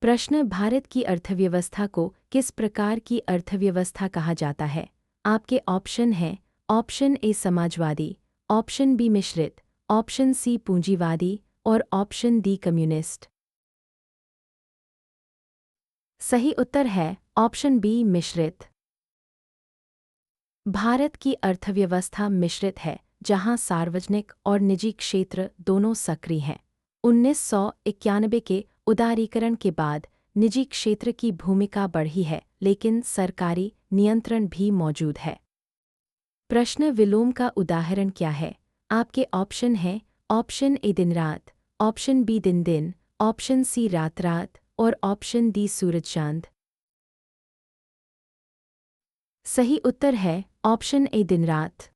प्रश्न, भारत की अर्थव्यवस्था को किस प्रकार की अर्थव्यवस्था कहा जाता है? आपके ऑप्शन हैं ऑप्शन ए समाजवादी, ऑप्शन बी मिश्रित, ऑप्शन सी पूंजीवादी और ऑप्शन डी कम्युनिस्ट। सही उत्तर है ऑप्शन बी मिश्रित। भारत की अर्थव्यवस्था मिश्रित है, जहां सार्वजनिक और निजी क्षेत्र दोनों सक्रिय हैं। 1991 के उदारीकरण के बाद निजी क्षेत्र की भूमिका बढ़ी है, लेकिन सरकारी नियंत्रण भी मौजूद है। प्रश्न, विलोम का उदाहरण क्या है? आपके ऑप्शन हैं ऑप्शन ए दिन रात, ऑप्शन बी दिन दिन, ऑप्शन सी रात रात और ऑप्शन डी सूरज चांद। सही उत्तर है ऑप्शन ए दिन रात।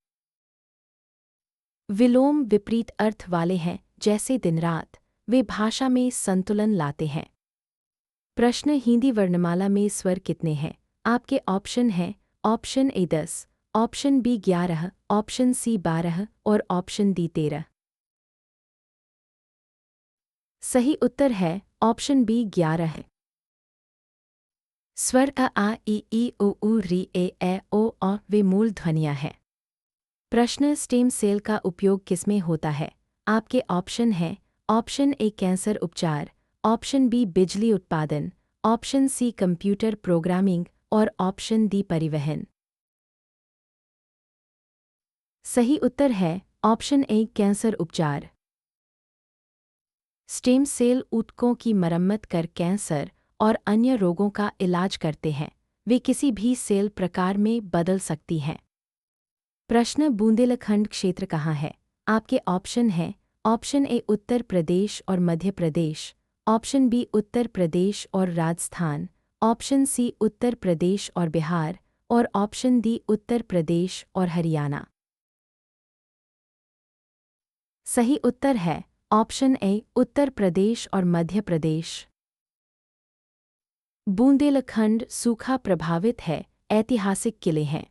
विलोम विपरीत अर्थ वाले हैं, जैसे दिन रात। वे भाषा में संतुलन लाते हैं। प्रश्न, हिंदी वर्णमाला में स्वर कितने हैं? आपके ऑप्शन हैं option A 10, option B 11, option C 12 और ऑप्शन डी 13। सही उत्तर है ऑप्शन बी 11 है। स्वर आ ई उ री ए ओ वे मूल ध्वनियाँ हैं। प्रश्न, स्टेम सेल का उपयोग किसमें होता है? आपके ऑप्शन हैं ऑप्शन ए कैंसर उपचार, ऑप्शन बी बिजली उत्पादन, ऑप्शन सी कंप्यूटर प्रोग्रामिंग और ऑप्शन डी परिवहन। सही उत्तर है ऑप्शन ए कैंसर उपचार। स्टेम सेल ऊतकों की मरम्मत कर कैंसर और अन्य रोगों का इलाज करते हैं। वे किसी भी सेल प्रकार में बदल सकती हैं। प्रश्न, बुंदेलखंड क्षेत्र कहाँ है? आपके ऑप्शन हैं ऑप्शन ए उत्तर प्रदेश और मध्य प्रदेश, ऑप्शन बी उत्तर प्रदेश और राजस्थान, ऑप्शन सी उत्तर प्रदेश और बिहार और ऑप्शन डी उत्तर प्रदेश और हरियाणा। सही उत्तर है ऑप्शन ए उत्तर प्रदेश और मध्य प्रदेश। बुंदेलखंड सूखा प्रभावित है, ऐतिहासिक किले हैं।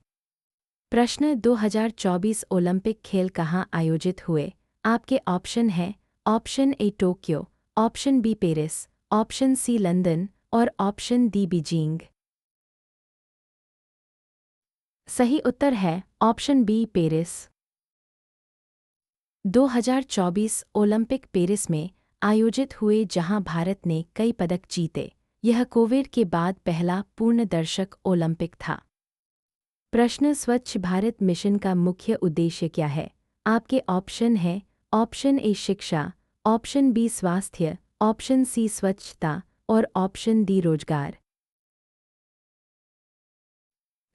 प्रश्न, 2024 ओलंपिक खेल कहाँ आयोजित हुए? आपके ऑप्शन हैं option A Tokyo, option B Paris, option C London और ऑप्शन डी बीजिंग। सही उत्तर है option B Paris. 2024 Olympic Paris में आयोजित हुए, जहां भारत ने कई पदक जीते। यह कोविड के बाद पहला पूर्ण दर्शक ओलंपिक था। प्रश्न, स्वच्छ भारत मिशन का मुख्य उद्देश्य क्या है? आपके ऑप्शन हैं ऑप्शन ए शिक्षा, ऑप्शन बी स्वास्थ्य, ऑप्शन सी स्वच्छता और ऑप्शन डी रोजगार।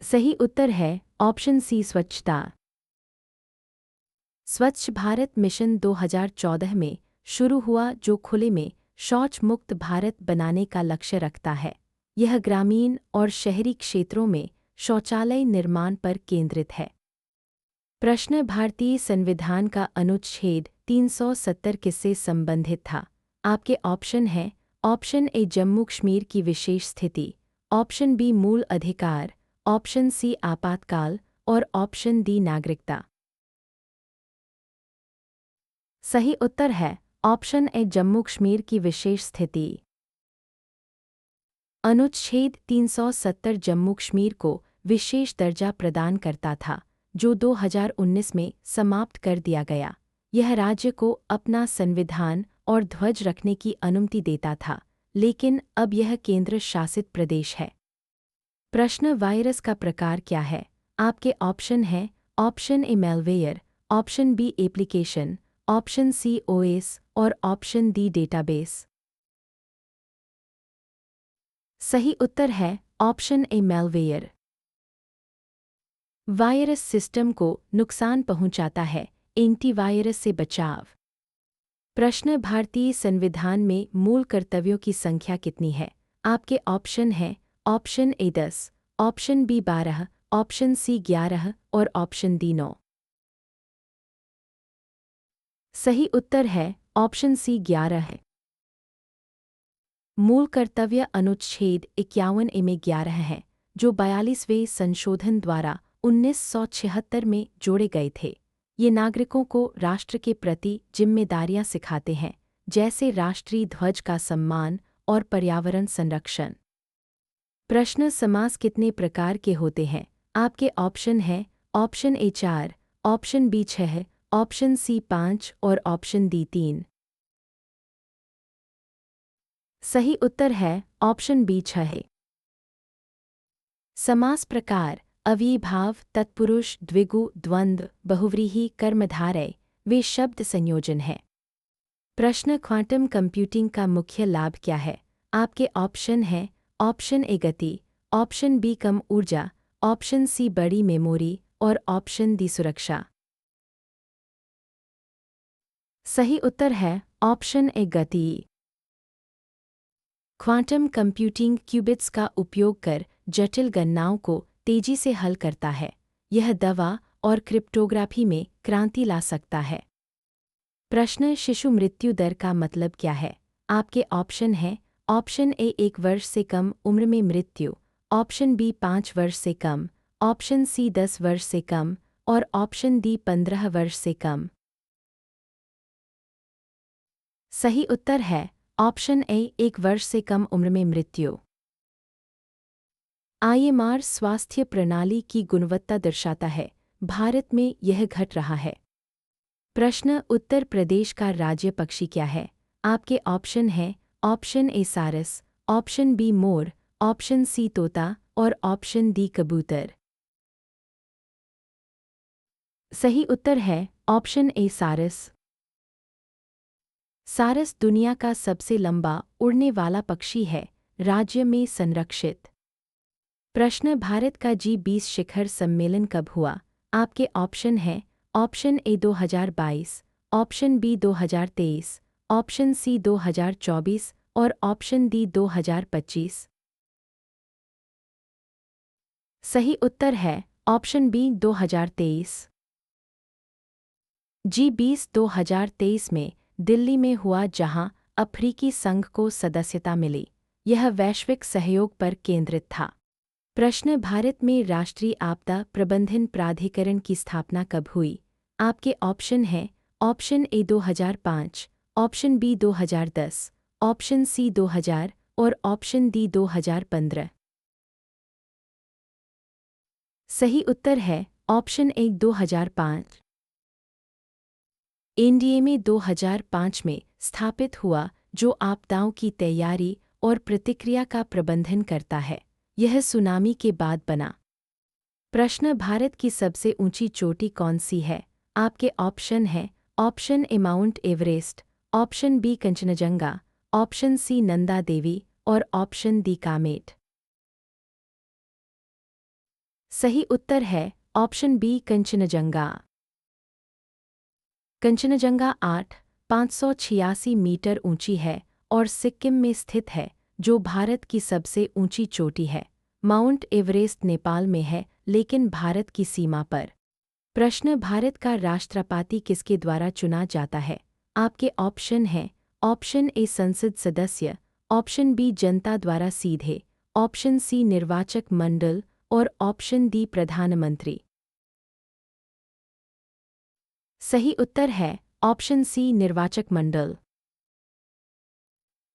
सही उत्तर है ऑप्शन सी स्वच्छता। स्वच्छ भारत मिशन 2014 में शुरू हुआ, जो खुले में शौच मुक्त भारत बनाने का लक्ष्य रखता है। यह ग्रामीण और शहरी क्षेत्रों में शौचालय निर्माण पर केंद्रित है। प्रश्न, भारतीय संविधान का अनुच्छेद 370 किससे संबंधित था? आपके ऑप्शन हैं ऑप्शन ए जम्मू कश्मीर की विशेष स्थिति, ऑप्शन बी मूल अधिकार, ऑप्शन सी आपातकाल और ऑप्शन डी नागरिकता। सही उत्तर है ऑप्शन ए जम्मू कश्मीर की विशेष स्थिति। अनुच्छेद 370 जम्मू कश्मीर को विशेष दर्जा प्रदान करता था, जो 2019 में समाप्त कर दिया गया। यह राज्य को अपना संविधान और ध्वज रखने की अनुमति देता था, लेकिन अब यह केंद्र शासित प्रदेश है। प्रश्न, वायरस का प्रकार क्या है? आपके ऑप्शन हैं option A malware, option B application, option C OS और ऑप्शन डी डेटाबेस। सही उत्तर है option A malware. Virus system को नुकसान पहुंचाता है, एंटीवायरस से बचाव। प्रश्न, भारतीय संविधान में मूल कर्तव्यों की संख्या कितनी है? आपके ऑप्शन हैं option A 10, option B 12, option C 11 और ऑप्शन डी 9। सही उत्तर है ऑप्शन सी 11 है। मूल कर्तव्य अनुच्छेद 51 ए में 11 हैं, जो 42वें संशोधन द्वारा 1976 में जोड़े गए थे। ये नागरिकों को राष्ट्र के प्रति जिम्मेदारियां सिखाते हैं, जैसे राष्ट्रीय ध्वज का सम्मान और पर्यावरण संरक्षण। प्रश्न समास कितने प्रकार के होते हैं? आपके ऑप्शन हैं option A 4, option B 6, option C 5 और ऑप्शन डी 3। सही उत्तर है ऑप्शन बी 6। समास प्रकार: अव्ययीभाव, तत्पुरुष, द्विगु, द्वंद्व, बहुव्रीहि, कर्मधारय वे शब्द संयोजन हैं। प्रश्न क्वांटम कंप्यूटिंग का मुख्य लाभ क्या है? आपके ऑप्शन हैं ऑप्शन ए गति, ऑप्शन बी कम ऊर्जा, ऑप्शन सी बड़ी मेमोरी और ऑप्शन डी सुरक्षा। सही उत्तर है ऑप्शन ए गति। क्वांटम कंप्यूटिंग क्यूबिट्स का उपयोग कर जटिल गणनाओं को तेजी से हल करता है। यह दवा और क्रिप्टोग्राफी में क्रांति ला सकता है। प्रश्न शिशु मृत्यु दर का मतलब क्या है? आपके ऑप्शन हैं ऑप्शन ए 1 वर्ष से कम उम्र में मृत्यु, ऑप्शन बी 5 वर्ष से कम, ऑप्शन सी 10 वर्ष से कम और ऑप्शन डी 15 वर्ष से कम। सही उत्तर है ऑप्शन ए 1 वर्ष से कम उम्र में मृत्यु। आईएमआर स्वास्थ्य प्रणाली की गुणवत्ता दर्शाता है। भारत में यह घट रहा है। प्रश्न उत्तर प्रदेश का राज्य पक्षी क्या है? आपके ऑप्शन हैं ऑप्शन ए सारस, ऑप्शन बी मोर, ऑप्शन सी तोता और ऑप्शन डी कबूतर। सही उत्तर है ऑप्शन ए सारस। सारस दुनिया का सबसे लंबा उड़ने वाला पक्षी है, राज्य में संरक्षित। प्रश्न भारत का G20 शिखर सम्मेलन कब हुआ? आपके ऑप्शन हैं option A 2022, option B 2023, option C 2024 और ऑप्शन डी 2025। सही उत्तर है ऑप्शन बी 2023। G20 2023 में दिल्ली में हुआ जहां अफ्रीकी संघ को सदस्यता मिली। यह वैश्विक सहयोग पर केंद्रित था। प्रश्न भारत में राष्ट्रीय आपदा प्रबंधन प्राधिकरण की स्थापना कब हुई? आपके ऑप्शन हैं option A 2005, option B 2010, option C 2000 और ऑप्शन डी 2015। सही उत्तर है ऑप्शन ए 2005। एनडीए में 2005 में स्थापित हुआ जो आपदाओं की तैयारी और प्रतिक्रिया का प्रबंधन करता है। यह सुनामी के बाद बना। प्रश्न भारत की सबसे ऊंची चोटी कौन सी है? आपके ऑप्शन हैं option A Mount Everest, option B Kanchenjunga, option C Nanda Devi और ऑप्शन डी कामेट। सही उत्तर है option B Kanchenjunga. Kanchenjunga 8,586 metre ऊंची है और सिक्किम में स्थित है, जो भारत की सबसे ऊंची चोटी है। माउंट एवरेस्ट नेपाल में है, लेकिन भारत की सीमा पर। प्रश्न भारत का राष्ट्रपति किसके द्वारा चुना जाता है? आपके ऑप्शन हैं ऑप्शन ए संसद सदस्य, ऑप्शन बी जनता द्वारा सीधे, ऑप्शन सी निर्वाचक मंडल और ऑप्शन डी प्रधानमंत्री। सही उत्तर है ऑप्शन सी निर्वाचक मंडल।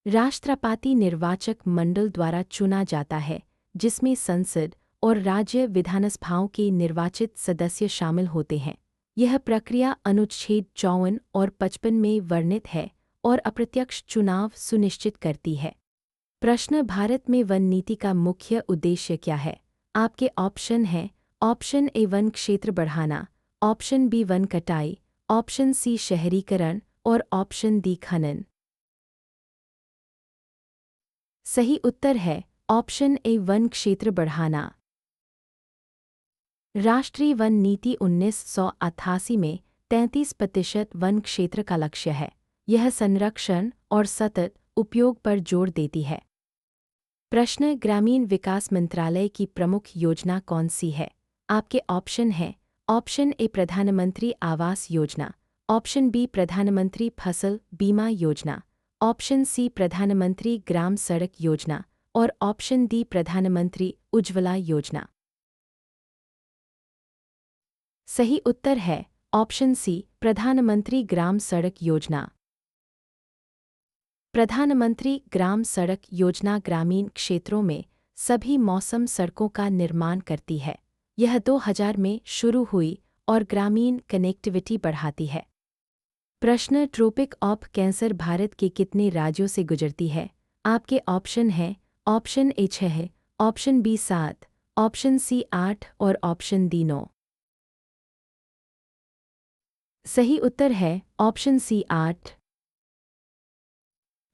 राष्ट्रपति निर्वाचक मंडल द्वारा चुना जाता है, जिसमें संसद और राज्य विधानसभाओं के निर्वाचित सदस्य शामिल होते हैं। यह प्रक्रिया अनुच्छेद 54 और 55 में वर्णित है और अप्रत्यक्ष चुनाव सुनिश्चित करती है। प्रश्न भारत में वन नीति का मुख्य उद्देश्य क्या है? आपके ऑप्शन हैं ऑप्शन ए वन क्षेत्र बढ़ाना, ऑप्शन बी वन कटाई, ऑप्शन सी शहरीकरण और ऑप्शन डी खनन। सही उत्तर है ऑप्शन ए वन क्षेत्र बढ़ाना। राष्ट्रीय वन नीति 1988 में 33% वन क्षेत्र का लक्ष्य है। यह संरक्षण और सतत उपयोग पर जोर देती है। प्रश्न ग्रामीण विकास मंत्रालय की प्रमुख योजना कौन सी है? आपके ऑप्शन हैं ऑप्शन ए प्रधानमंत्री आवास योजना, ऑप्शन बी प्रधानमंत्री फसल बीमा योजना, ऑप्शन सी प्रधानमंत्री ग्राम सड़क योजना और ऑप्शन डी प्रधानमंत्री उज्ज्वला योजना। सही उत्तर है ऑप्शन सी प्रधानमंत्री ग्राम सड़क योजना। प्रधानमंत्री ग्राम सड़क योजना ग्रामीण क्षेत्रों में सभी मौसम सड़कों का निर्माण करती है। यह 2000 में शुरू हुई और ग्रामीण कनेक्टिविटी बढ़ाती है। प्रश्न, ट्रोपिक ऑफ कैंसर भारत के कितने राज्यों से गुजरती है? आपके ऑप्शन हैं option A 6, option B 7, option C 8 और ऑप्शन डी 9। सही उत्तर है option C 8।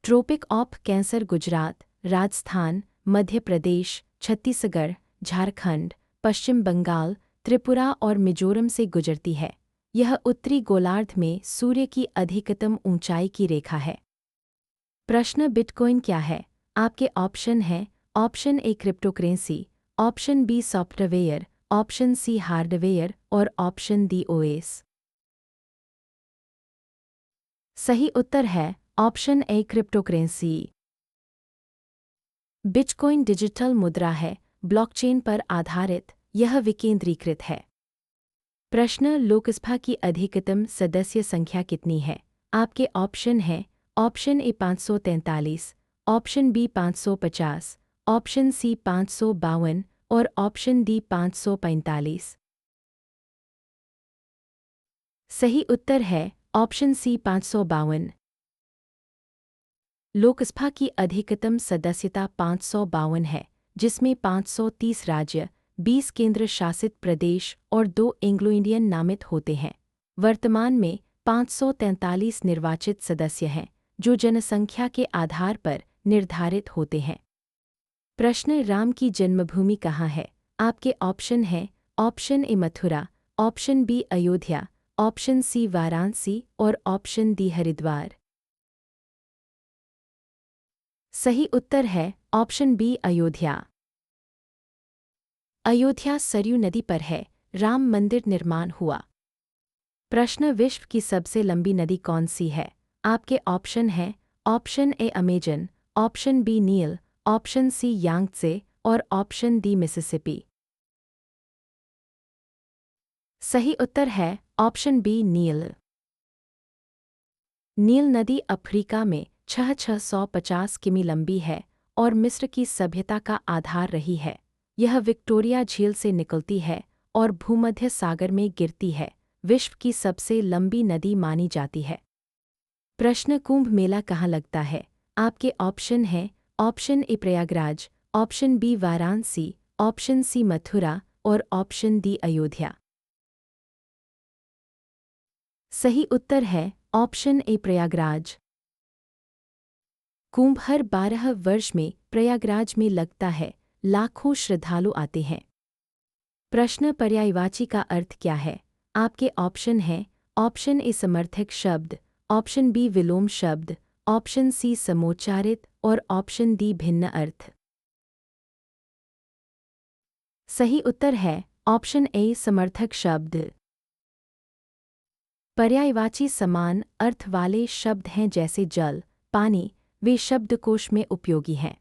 Tropic of cancer Gujarat, Rajasthan, Madhya Pradesh, Chhattisgarh, Jharkhand, Paschim Bengal, Tripura और मिजोरम से गुजरती है। यह उत्तरी गोलार्ध में सूर्य की अधिकतम ऊंचाई की रेखा है। प्रश्न, बिटकॉइन क्या है? आपके ऑप्शन हैं option A cryptocurrency, option B software, option C hardware और ऑप्शन डी ओएस। सही उत्तर है option A cryptocurrency. Bitcoin digital मुद्रा है, ब्लॉकचेन पर आधारित, यह विकेंद्रीकृत है। प्रश्न, लोकसभा की अधिकतम सदस्य संख्या कितनी है? आपके ऑप्शन हैं option A 543, option B 550, option C 552 और ऑप्शन डी 545। सही उत्तर है ऑप्शन सी 552। लोकसभा की अधिकतम सदस्यता 552 है, जिसमें 530 राज्य, 20 केंद्र शासित प्रदेश और 2 एंग्लो इंडियन नामित होते हैं। वर्तमान में 543 निर्वाचित सदस्य हैं, जो जनसंख्या के आधार पर निर्धारित होते हैं। प्रश्न, राम की जन्मभूमि कहाँ है? आपके ऑप्शन हैं option A Mathura, option B Ayodhya, option C Varanasi और ऑप्शन डी हरिद्वार। सही उत्तर है ऑप्शन बी अयोध्या। अयोध्या सरयू नदी पर है, राम मंदिर निर्माण हुआ। प्रश्न, विश्व की सबसे लंबी नदी कौन सी है? आपके ऑप्शन हैं option A Amazon, option B Nile, option C Yangtze और ऑप्शन डी मिसिसिपी। सही उत्तर है ऑप्शन बी नील। नील नदी अफ्रीका में 650 किमी लंबी है और मिस्र की सभ्यता का आधार रही है। यह विक्टोरिया झील से निकलती है और भूमध्य सागर में गिरती है। विश्व की सबसे लंबी नदी मानी जाती है। प्रश्न, कुंभ मेला कहाँ लगता है? आपके ऑप्शन हैं option A Prayagraj, option B Varanasi, option C Mathura और ऑप्शन डी अयोध्या। सही उत्तर है ऑप्शन ए प्रयागराज। कुंभ हर 12 वर्ष में प्रयागराज में लगता है, लाखों श्रद्धालु आते हैं। प्रश्न, पर्यायवाची का अर्थ क्या है? आपके ऑप्शन हैं ऑप्शन ए समर्थक शब्द, ऑप्शन बी विलोम शब्द, ऑप्शन सी समोच्चारित और ऑप्शन डी भिन्न अर्थ। सही उत्तर है ऑप्शन ए समर्थक शब्द। पर्यायवाची समान अर्थ वाले शब्द हैं जैसे जल, पानी, वे शब्दकोश में उपयोगी हैं।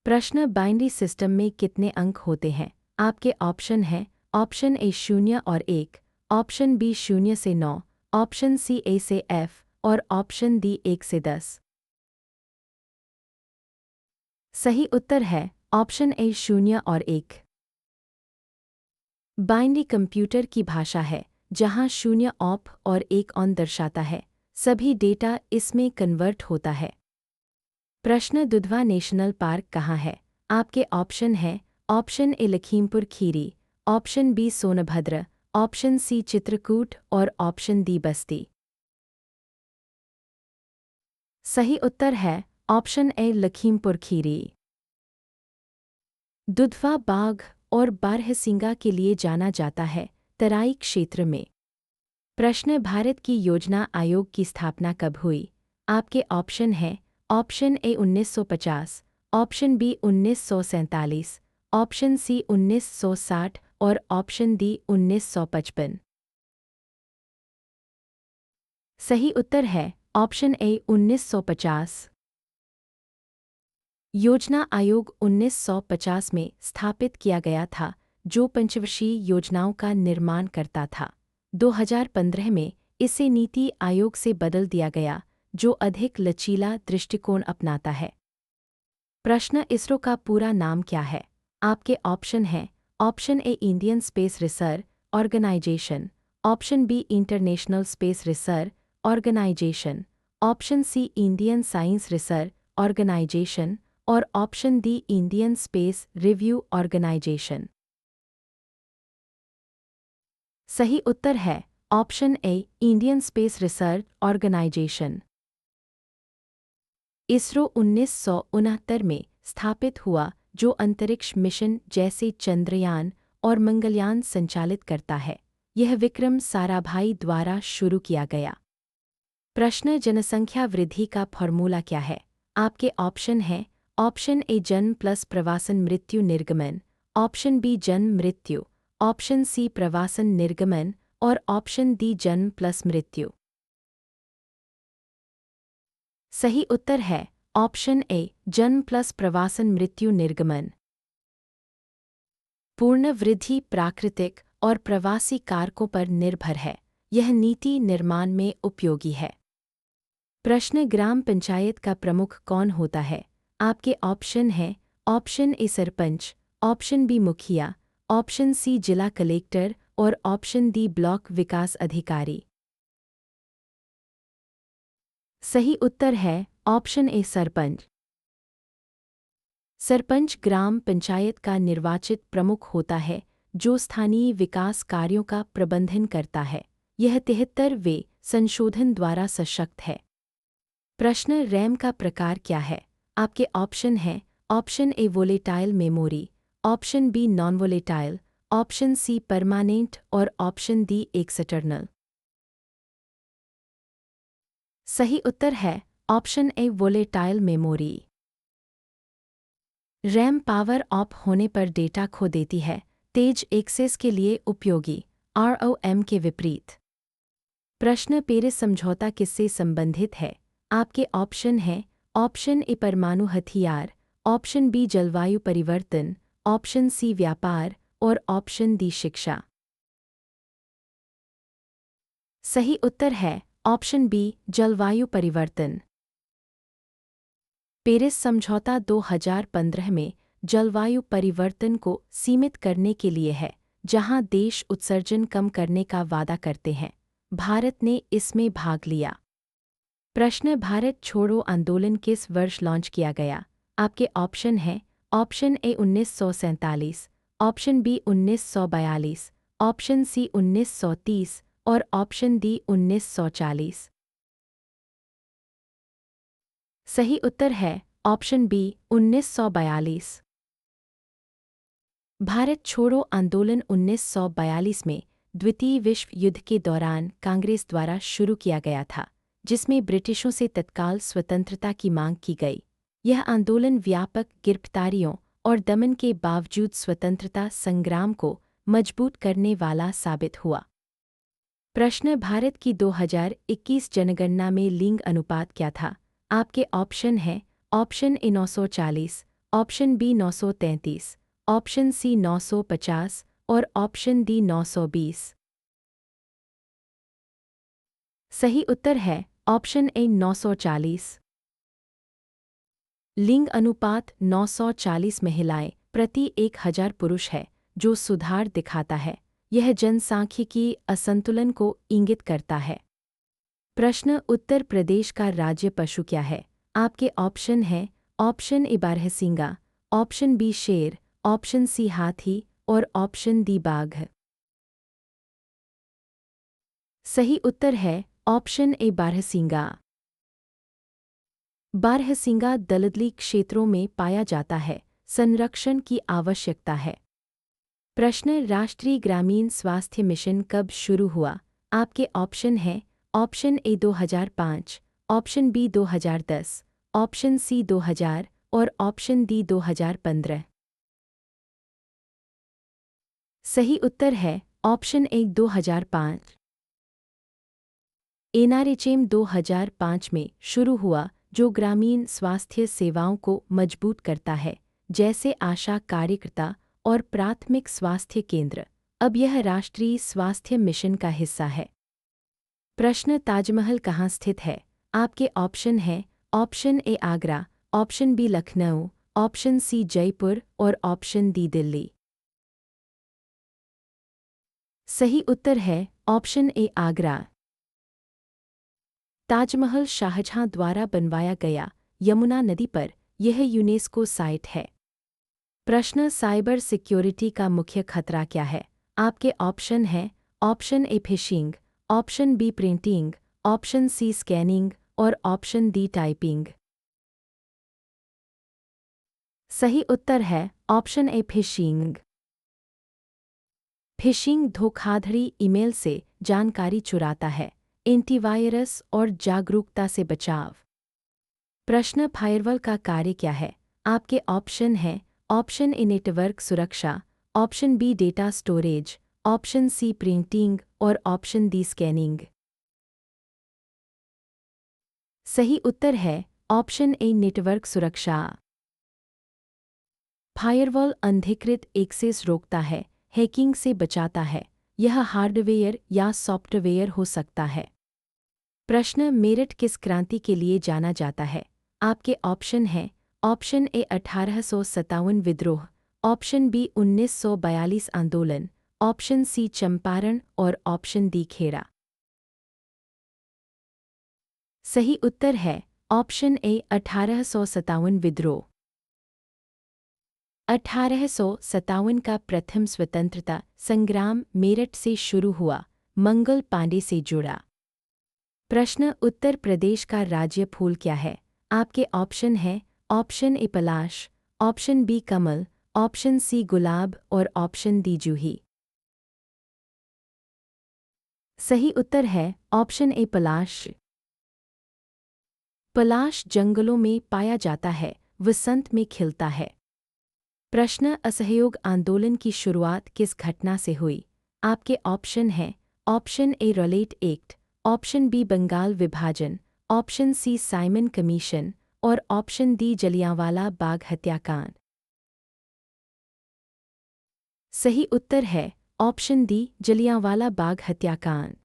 प्रश्न, बाइनरी सिस्टम में कितने अंक होते हैं? आपके ऑप्शन हैं ऑप्शन ए 0 और 1, ऑप्शन बी 0 से 9, ऑप्शन सी ए से F और ऑप्शन डी 1 से 10। सही उत्तर है ऑप्शन ए 0 और 1। बाइनरी कंप्यूटर की भाषा है, जहां 0 ऑप और 1 ऑन दर्शाता है। सभी डेटा इसमें कन्वर्ट होता है। प्रश्न, दुधवा नेशनल पार्क कहाँ है? आपके ऑप्शन हैं option A Lakhimpur Kheri, option B Sonbhadra, option C Chitrakoot और ऑप्शन डी बस्ती। सही उत्तर है ऑप्शन ए लखीमपुर खीरी। दुधवा बाघ और बारहसिंगा के लिए जाना जाता है तराई क्षेत्र में। प्रश्न, भारत की योजना आयोग की स्थापना कब हुई? आपके ऑप्शन हैं option A 1950, option B 1947, option C 1960 और ऑप्शन डी 1955। सही उत्तर है ऑप्शन ए 1950। योजना आयोग 1950 में स्थापित किया गया था, जो पंचवर्षीय योजनाओं का निर्माण करता था। 2015 में इसे नीति आयोग से बदल दिया गया, जो अधिक लचीला दृष्टिकोण अपनाता है। प्रश्न, इसरो का पूरा नाम क्या है? आपके ऑप्शन हैं: option A Indian Space Research Organisation, option B International Space Research Organisation, option C Indian Science Research Organisation और option D Indian Space Review Organisation. सही उत्तर है option A Indian Space Research Organisation. ISRO 1969 में स्थापित हुआ, जो अंतरिक्ष मिशन जैसे चंद्रयान और मंगलयान संचालित करता है। यह विक्रम साराभाई द्वारा शुरू किया गया। प्रश्न, जनसंख्या वृद्धि का फॉर्मूला क्या है? आपके ऑप्शन हैं: ऑप्शन ए जन्म प्लस प्रवासन मृत्यु निर्गमन, ऑप्शन बी जन्म मृत्यु, ऑप्शन सी प्रवासन निर्गमन और ऑप्शन डी जन्म प्लस मृत्यु। सही उत्तर है ऑप्शन ए जन्म प्लस प्रवासन मृत्यु निर्गमन। पूर्ण वृद्धि प्राकृतिक और प्रवासी कारकों पर निर्भर है। यह नीति निर्माण में उपयोगी है। प्रश्न, ग्राम पंचायत का प्रमुख कौन होता है? आपके ऑप्शन हैं: option A sarpanch, option B मुखिया, ऑप्शन सी जिला कलेक्टर और ऑप्शन डी ब्लॉक विकास अधिकारी। सही उत्तर है ऑप्शन ए सरपंच। सरपंच ग्राम पंचायत का निर्वाचित प्रमुख होता है, जो स्थानीय विकास कार्यों का प्रबंधन करता है। यह 73वें संशोधन द्वारा सशक्त है। प्रश्न, रैम का प्रकार क्या है? आपके ऑप्शन हैं: option A volatile memory, option B non volatile, option C permanent और ऑप्शन डी एक्सटर्नल। सही उत्तर है option A volatile memory. RAM power off होने पर डेटा खो देती है, तेज एक्सेस के लिए उपयोगी, ROM के विपरीत। प्रश्न, पेरिस समझौता किससे संबंधित है? आपके ऑप्शन हैं: ऑप्शन ए परमाणु हथियार, ऑप्शन बी जलवायु परिवर्तन, ऑप्शन सी व्यापार और ऑप्शन डी शिक्षा। सही उत्तर है ऑप्शन बी जलवायु परिवर्तन। पेरिस समझौता 2015 में जलवायु परिवर्तन को सीमित करने के लिए है, जहां देश उत्सर्जन कम करने का वादा करते हैं। भारत ने इसमें भाग लिया। प्रश्न, भारत छोड़ो आंदोलन किस वर्ष लॉन्च किया गया? आपके ऑप्शन हैं: option A 1947, option B 1942, option C 1930 और ऑप्शन डी 1940। सही उत्तर है ऑप्शन बी 1942। भारत छोड़ो आंदोलन 1942 में द्वितीय विश्व युद्ध के दौरान कांग्रेस द्वारा शुरू किया गया था, जिसमें ब्रिटिशों से तत्काल स्वतंत्रता की मांग की गई। यह आंदोलन व्यापक गिरफ्तारियों और दमन के बावजूद स्वतंत्रता संग्राम को मजबूत करने वाला साबित हुआ। प्रश्न, भारत की 2021 जनगणना में लिंग अनुपात क्या था? आपके ऑप्शन हैं: option A 940, option B 933, option C 950 और ऑप्शन डी 920। सही उत्तर है ऑप्शन ए 940। लिंग अनुपात 940 महिलाएं प्रति 1000 पुरुष है, जो सुधार दिखाता है। यह जनसांख्यिकी असंतुलन को इंगित करता है। प्रश्न, उत्तर प्रदेश का राज्य पशु क्या है? आपके ऑप्शन हैं: ऑप्शन ए बारहसिंगा, ऑप्शन बी शेर, ऑप्शन सी हाथी और ऑप्शन डी बाघ। सही उत्तर है ऑप्शन ए बारहसिंगा। बारहसिंगा दलदली क्षेत्रों में पाया जाता है, संरक्षण की आवश्यकता है। प्रश्न, राष्ट्रीय ग्रामीण स्वास्थ्य मिशन कब शुरू हुआ? आपके ऑप्शन हैं: option A 2005, option B 2010, option C 2000 और ऑप्शन डी 2015। सही उत्तर है ऑप्शन ए 2005। एनआरएचएम 2005 में शुरू हुआ, जो ग्रामीण स्वास्थ्य सेवाओं को मजबूत करता है, जैसे आशा कार्यकर्ता और प्राथमिक स्वास्थ्य केंद्र। अब यह राष्ट्रीय स्वास्थ्य मिशन का हिस्सा है। प्रश्न, ताजमहल कहाँ स्थित है? आपके ऑप्शन हैं option A Agra, option B Lucknow, option C Jaipur और ऑप्शन डी दिल्ली। सही उत्तर है ऑप्शन ए आगरा। ताजमहल शाहजहां द्वारा बनवाया गया यमुना नदी पर यह यूनेस्को साइट है। प्रश्न साइबर सिक्योरिटी का मुख्य खतरा क्या है? आपके ऑप्शन हैं option A phishing, option B printing, option C scanning और ऑप्शन डी टाइपिंग। सही उत्तर है ऑप्शन ए फिशिंग। फिशिंग धोखाधड़ी ईमेल से जानकारी चुराता है। एंटीवायरस और जागरूकता से बचाव। प्रश्न फायरवॉल का कार्य क्या है? आपके ऑप्शन हैं ऑप्शन ए नेटवर्क सुरक्षा, option B data storage, option C printing और ऑप्शन डी स्कैनिंग। सही उत्तर है ऑप्शन ए नेटवर्क सुरक्षा। फायरवॉल अनधिकृत एक्सेस रोकता है, हैकिंग से बचाता है। यह हार्डवेयर या सॉफ्टवेयर हो सकता है। प्रश्न मेरठ किस क्रांति के लिए जाना जाता है? आपके ऑप्शन हैं ऑप्शन ए 1857 विद्रोह, ऑप्शन बी 1942 आंदोलन, ऑप्शन सी चंपारण और ऑप्शन डी खेड़ा। सही उत्तर है ऑप्शन ए 1857 विद्रोह। 1857 का प्रथम स्वतंत्रता संग्राम मेरठ से शुरू हुआ, मंगल पांडे से जुड़ा। प्रश्न उत्तर प्रदेश का राज्य फूल क्या है? आपके ऑप्शन हैं ऑप्शन ए पलाश, ऑप्शन बी कमल, ऑप्शन सी गुलाब और ऑप्शन डी जूही। सही उत्तर है ऑप्शन ए पलाश। पलाश जंगलों में पाया जाता है, वसंत में खिलता है। प्रश्न असहयोग आंदोलन की शुरुआत किस घटना से हुई? आपके ऑप्शन हैं option A Rowlatt Act, option B Bengal विभाजन, ऑप्शन सी साइमन कमीशन और ऑप्शन डी जलियांवाला बाग हत्याकांड। सही उत्तर है ऑप्शन डी जलियांवाला बाग हत्याकांड।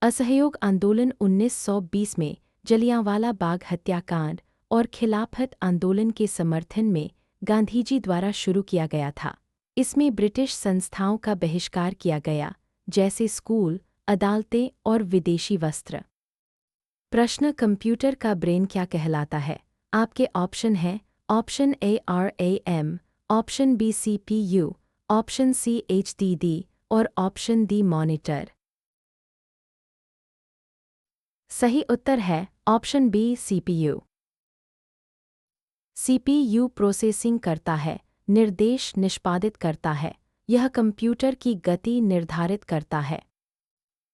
असहयोग आंदोलन 1920 में जलियांवाला बाग हत्याकांड और खिलाफत आंदोलन के समर्थन में गांधीजी द्वारा शुरू किया गया था। इसमें ब्रिटिश संस्थाओं का बहिष्कार किया गया, जैसे स्कूल, अदालतें और विदेशी वस्त्र। प्रश्न कंप्यूटर का ब्रेन क्या कहलाता है? आपके ऑप्शन हैं option A RAM, option B CPU, option C HDD और ऑप्शन डी मॉनिटर। सही उत्तर है option B CPU। CPU processing करता है, निर्देश निष्पादित करता है। यह कंप्यूटर की गति निर्धारित करता है।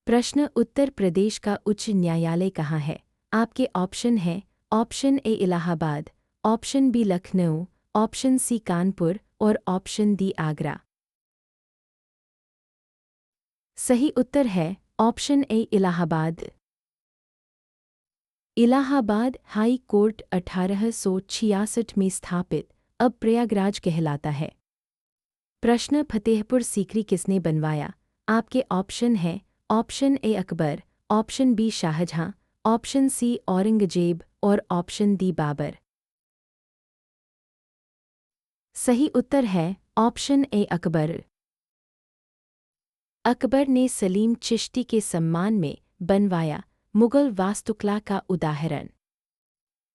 प्रश्न उत्तर प्रदेश का उच्च न्यायालय कहाँ है? आपके ऑप्शन हैं option A Allahabad, option B Lucknow, option C Kanpur और ऑप्शन डी आगरा। सही उत्तर है option A Allahabad. Allahabad high court 1866 में स्थापित अब प्रयागराज कहलाता है। प्रश्न फतेहपुर सीकरी किसने बनवाया? आपके ऑप्शन हैं option A Akbar, option B Shah Jahan, option C Aurangzeb और ऑप्शन डी बाबर। सही उत्तर है ऑप्शन ए अकबर। अकबर ने सलीम चिश्ती के सम्मान में बनवाया, मुगल वास्तुकला का उदाहरण।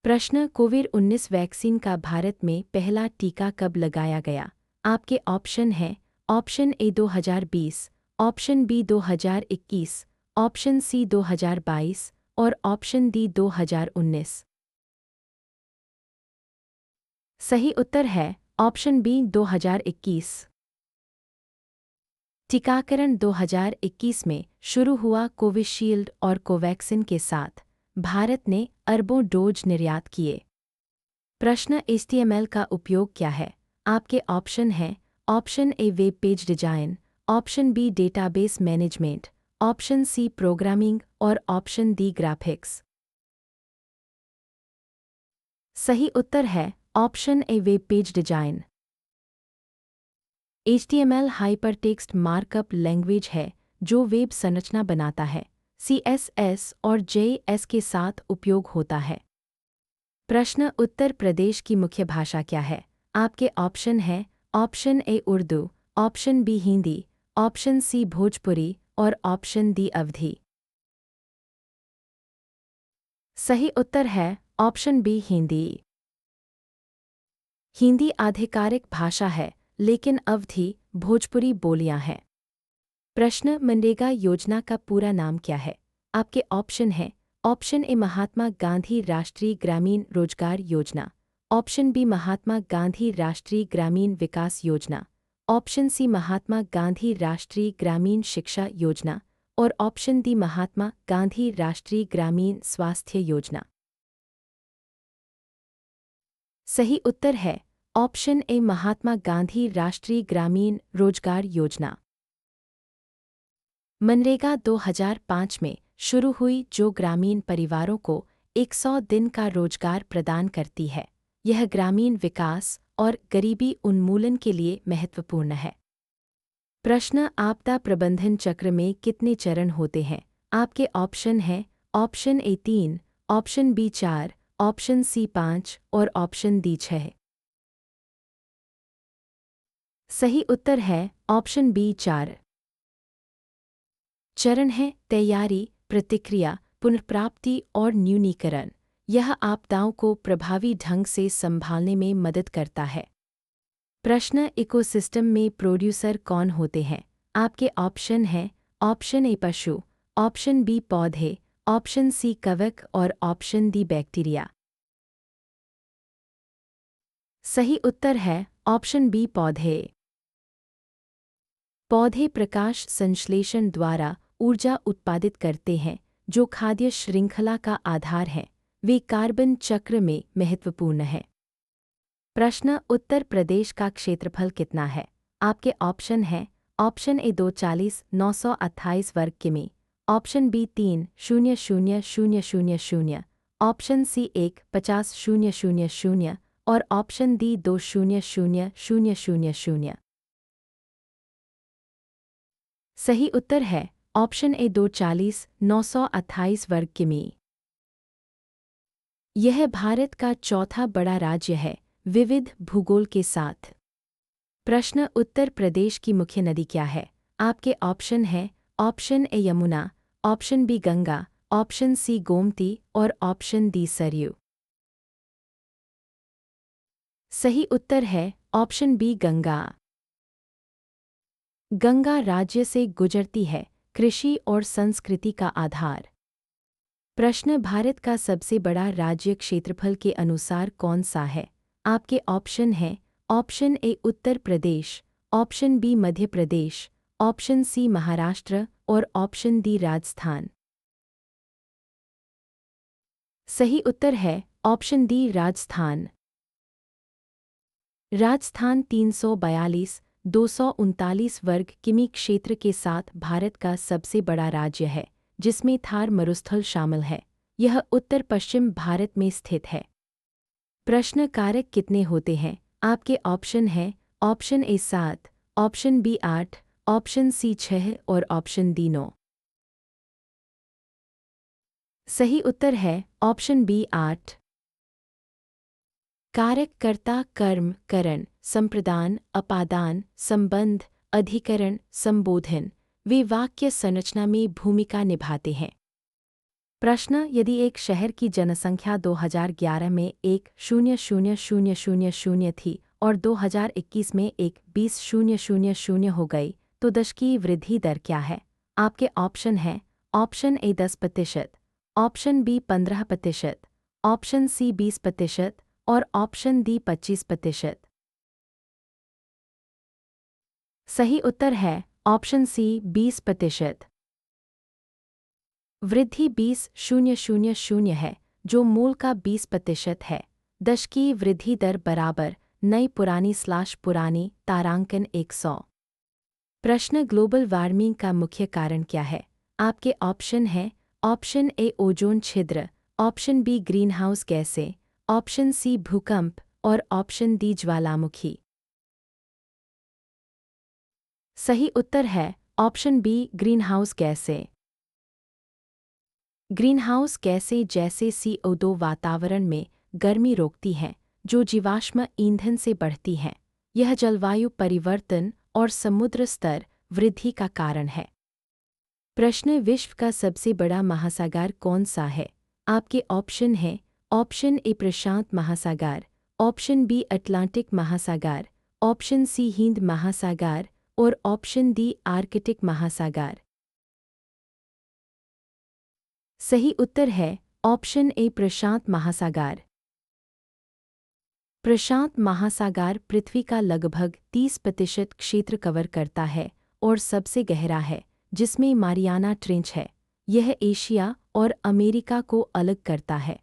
प्रश्न कोविड-19 वैक्सीन का भारत में पहला टीका कब लगाया गया? आपके ऑप्शन हैं option A 2020, option B 2021, option C 2022 और ऑप्शन डी 2019। सही उत्तर है ऑप्शन बी 2021। टीकाकरण 2021 में शुरू हुआ। कोविशील्ड और कोवैक्सिन के साथ भारत ने अरबों डोज निर्यात किए। प्रश्न HTML का उपयोग क्या है? आपके ऑप्शन हैं option A web page design, option B database management, option C programming और ऑप्शन डी ग्राफिक्स। सही उत्तर है option A web page design. HTML hypertext markup language है जो वेब संरचना बनाता है। CSS और JS के साथ उपयोग होता है। प्रश्न उत्तर प्रदेश की मुख्य भाषा क्या है? आपके ऑप्शन हैं option A Urdu, option B Hindi, option C Bhojpuri और ऑप्शन डी अवधी। सही उत्तर है ऑप्शन बी हिंदी। हिंदी आधिकारिक भाषा है, लेकिन अवधी भोजपुरी बोलियां हैं। प्रश्न मनरेगा योजना का पूरा नाम क्या है? आपके ऑप्शन हैं ऑप्शन ए महात्मा गांधी राष्ट्रीय ग्रामीण रोजगार योजना, ऑप्शन बी महात्मा गांधी राष्ट्रीय ग्रामीण विकास योजना, ऑप्शन सी महात्मा गांधी राष्ट्रीय ग्रामीण शिक्षा योजना और ऑप्शन डी महात्मा गांधी राष्ट्रीय ग्रामीण स्वास्थ्य योजना। सही उत्तर है ऑप्शन ए महात्मा गांधी राष्ट्रीय ग्रामीण रोजगार योजना। मनरेगा 2005 में शुरू हुई, जो ग्रामीण परिवारों को 100 दिन का रोजगार प्रदान करती है। यह ग्रामीण विकास और गरीबी उन्मूलन के लिए महत्वपूर्ण है। प्रश्न आपदा प्रबंधन चक्र में कितने चरण होते हैं? आपके ऑप्शन हैं option A 3, option B 4, option C 5 और ऑप्शन डी 6। सही उत्तर है ऑप्शन बी 4। चरण है तैयारी, प्रतिक्रिया, पुनर्प्राप्ति और न्यूनीकरण। यह आपदाओं को प्रभावी ढंग से संभालने में मदद करता है। प्रश्न इकोसिस्टम में प्रोड्यूसर कौन होते हैं? आपके ऑप्शन हैं ऑप्शन ए पशु, ऑप्शन बी पौधे, ऑप्शन सी कवक और ऑप्शन डी बैक्टीरिया। सही उत्तर है ऑप्शन बी पौधे। पौधे प्रकाश संश्लेषण द्वारा ऊर्जा उत्पादित करते हैं, जो खाद्य श्रृंखला का आधार है। वे कार्बन चक्र में महत्वपूर्ण है। प्रश्न उत्तर प्रदेश का क्षेत्रफल कितना है? आपके ऑप्शन हैं ऑप्शन ए 240,928 वर्ग किमी, ऑप्शन बी 3,00,000, ऑप्शन सी 1,50,000 और ऑप्शन डी 2,00,000। सही उत्तर है ऑप्शन ए 240,928 वर्ग किमी। यह भारत का चौथा बड़ा राज्य है, विविध भूगोल के साथ। प्रश्न उत्तर प्रदेश की मुख्य नदी क्या है? आपके ऑप्शन हैं option A Yamuna, option B Ganga, option C Gomti और ऑप्शन डी सरयू। सही उत्तर है ऑप्शन बी गंगा। गंगा राज्य से गुजरती है, कृषि और संस्कृति का आधार। प्रश्न भारत का सबसे बड़ा राज्य क्षेत्रफल के अनुसार कौन सा है? आपके ऑप्शन हैं option A Uttar Pradesh, option B Madhya Pradesh, option C Maharashtra और ऑप्शन डी राजस्थान। सही उत्तर है ऑप्शन डी राजस्थान। राजस्थान 342,239 वर्ग किमी क्षेत्र के साथ भारत का सबसे बड़ा राज्य है, जिसमें थार मरुस्थल शामिल है। यह उत्तर पश्चिम भारत में स्थित है। प्रश्न कारक कितने होते हैं? आपके ऑप्शन हैं option A 7, option B 8, option C 6 और ऑप्शन डी 9। सही उत्तर है ऑप्शन बी 8। कारक कर्ता, कर्म, करण, संप्रदान, अपादान, संबंध, अधिकरण, संबोधन। वे वाक्य संरचना में भूमिका निभाते हैं। प्रश्न यदि एक शहर की जनसंख्या 2011 में 1,00,000 थी और 2021 में 1,20,000 हो गई, तो दशकीय वृद्धि दर क्या है? आपके ऑप्शन हैं option A 10%, option B 15%, option C 20% और ऑप्शन डी 25%। सही उत्तर है ऑप्शन सी 20%। वृद्धि 20,000 है, जो मूल का 20% है। दशकीय वृद्धि दर बराबर नई पुरानी तारांकन 100। प्रश्न ग्लोबल वार्मिंग का मुख्य कारण क्या है? आपके ऑप्शन हैं ऑप्शन ए ओजोन छिद्र, ऑप्शन बी ग्रीनहाउस गैसें, ऑप्शन सी भूकंप और ऑप्शन डी ज्वालामुखी। सही उत्तर है ऑप्शन बी ग्रीनहाउस गैसें। ग्रीनहाउस गैसें जैसे CO2 वातावरण में गर्मी रोकती हैं, जो जीवाश्म ईंधन से बढ़ती हैं। यह जलवायु परिवर्तन और समुद्र स्तर वृद्धि का कारण है। प्रश्न, विश्व का सबसे बड़ा महासागर कौन सा है? आपके ऑप्शन हैं: ऑप्शन ए प्रशांत महासागर, ऑप्शन बी अटलांटिक महासागर, ऑप्शन सी हिंद महासागर और ऑप्शन डी आर्कटिक महासागर। सही उत्तर है ऑप्शन ए प्रशांत महासागर। प्रशांत महासागर पृथ्वी का लगभग 30% क्षेत्र कवर करता है और सबसे गहरा है, जिसमें मारियाना ट्रेंच है। यह एशिया और अमेरिका को अलग करता है।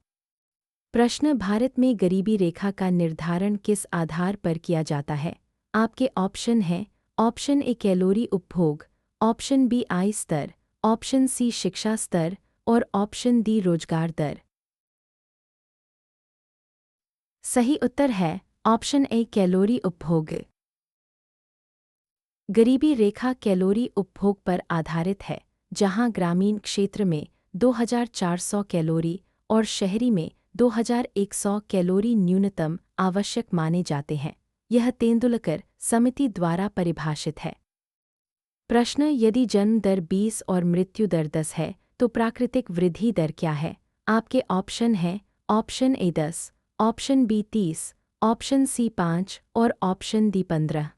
प्रश्न, भारत में गरीबी रेखा का निर्धारण किस आधार पर किया जाता है? आपके ऑप्शन हैं: ऑप्शन ए कैलोरी उपभोग, ऑप्शन बी आय स्तर, ऑप्शन सी शिक्षा स्तर और ऑप्शन डी रोजगार दर। सही उत्तर है ऑप्शन ए कैलोरी उपभोग। गरीबी रेखा कैलोरी उपभोग पर आधारित है, जहां ग्रामीण क्षेत्र में 2400 कैलोरी और शहरी में 2100 कैलोरी न्यूनतम आवश्यक माने जाते हैं। यह तेंदुलकर समिति द्वारा परिभाषित है। प्रश्न, यदि जन्म दर 20 और मृत्यु दर 10 है, तो प्राकृतिक वृद्धि दर क्या है? आपके ऑप्शन हैं: option A 10, option B 30, option C 5 और ऑप्शन डी 15।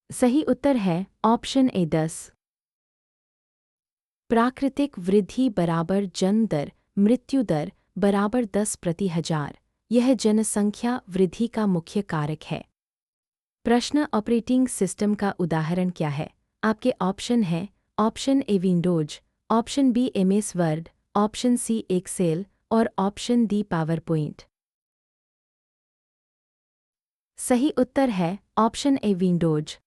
सही उत्तर है ऑप्शन ए 10। प्राकृतिक वृद्धि बराबर जन्म दर मृत्यु दर बराबर 10/1000। यह जनसंख्या वृद्धि का मुख्य कारक है। प्रश्न, ऑपरेटिंग सिस्टम का उदाहरण क्या है? आपके ऑप्शन हैं: option A Windows, option B MS Word, option C Excel और ऑप्शन डी पावर पॉइंट। सही उत्तर है option A Windows.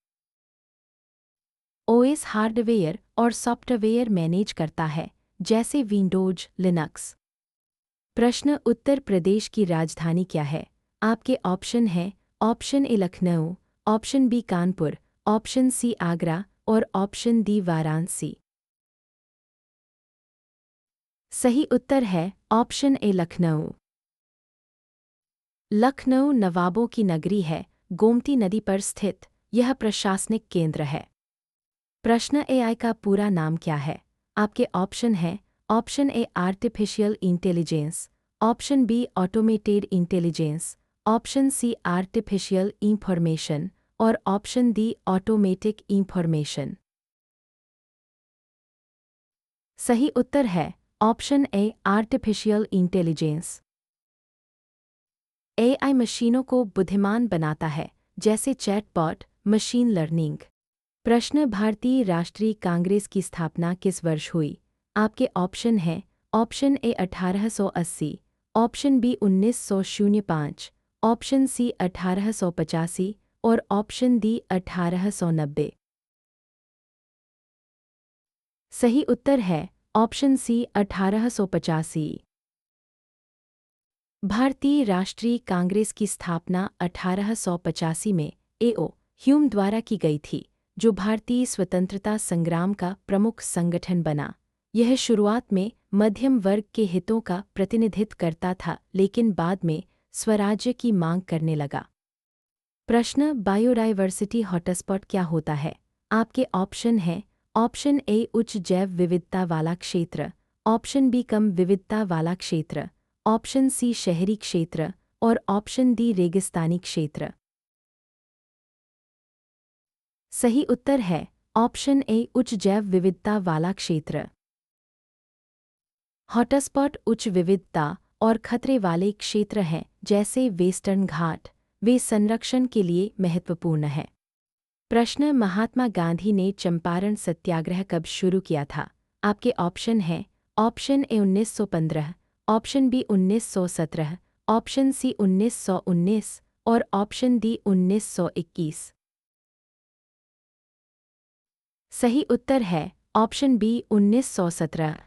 OS hardware और सॉफ्टवेयर मैनेज करता है, जैसे विंडोज, लिनक्स। प्रश्न, उत्तर प्रदेश की राजधानी क्या है? आपके ऑप्शन हैं: option A Lucknow, option B Kanpur, option C Agra और ऑप्शन डी वाराणसी। सही उत्तर है ऑप्शन ए लखनऊ। लखनऊ नवाबों की नगरी है, गोमती नदी पर स्थित। यह प्रशासनिक केंद्र है। प्रश्न, AI का पूरा नाम क्या है? आपके ऑप्शन हैं: option A artificial intelligence, option B automated intelligence, option C artificial information और ऑप्शन डी ऑटोमेटिक इंफॉर्मेशन। सही उत्तर है option A artificial intelligence. AI मशीनों को बुद्धिमान बनाता है, जैसे चैटबॉट, मशीन लर्निंग। प्रश्न, भारतीय राष्ट्रीय कांग्रेस की स्थापना किस वर्ष हुई? आपके ऑप्शन हैं: option A 1880, option B 1905, option C 1885 और ऑप्शन डी 1890। सही उत्तर है ऑप्शन सी 1885। भारतीय राष्ट्रीय कांग्रेस की स्थापना 1885 में A.O. ह्यूम द्वारा की गई थी, जो भारतीय स्वतंत्रता संग्राम का प्रमुख संगठन बना। यह शुरुआत में मध्यम वर्ग के हितों का प्रतिनिधित्व करता था, लेकिन बाद में स्वराज्य की मांग करने लगा। प्रश्न, बायोडायवर्सिटी हॉटस्पॉट क्या होता है? आपके ऑप्शन हैं: ऑप्शन ए उच्च जैव विविधता वाला क्षेत्र, ऑप्शन बी कम विविधता वाला क्षेत्र, ऑप्शन सी शहरी क्षेत्र और ऑप्शन डी रेगिस्तानी क्षेत्र। सही उत्तर है ऑप्शन ए उच्च जैव विविधता वाला क्षेत्र। हॉटस्पॉट उच्च विविधता और खतरे वाले क्षेत्र हैं, जैसे वेस्टर्न घाट। वे संरक्षण के लिए महत्वपूर्ण हैं। प्रश्न, महात्मा गांधी ने चंपारण सत्याग्रह कब शुरू किया था? आपके ऑप्शन हैं: option A 1915, option B 1917, option C 1919 और ऑप्शन डी 1921। सही उत्तर है ऑप्शन बी 1917।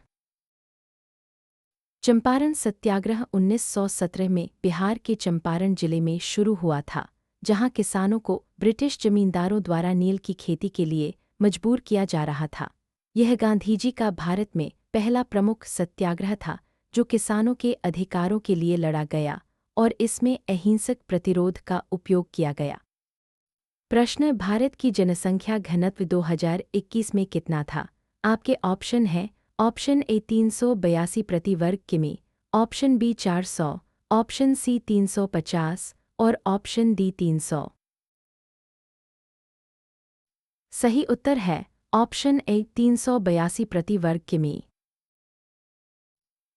चंपारण सत्याग्रह 1917 में बिहार के चंपारण जिले में शुरू हुआ था, जहां किसानों को ब्रिटिश जमींदारों द्वारा नील की खेती के लिए मजबूर किया जा रहा था। यह गांधीजी का भारत में पहला प्रमुख सत्याग्रह था जो किसानों के अधिकारों के लिए लड़ा गया और इसमें अहिंसक प्रतिरोध का उपयोग किया गया। प्रश्न, भारत की जनसंख्या घनत्व 2021 में कितना था? आपके ऑप्शन हैं ऑप्शन ए 382 प्रति वर्ग किमी, ऑप्शन बी 400, ऑप्शन सी 350 और ऑप्शन डी 300। सही उत्तर है ऑप्शन ए 382 प्रति वर्ग किमी।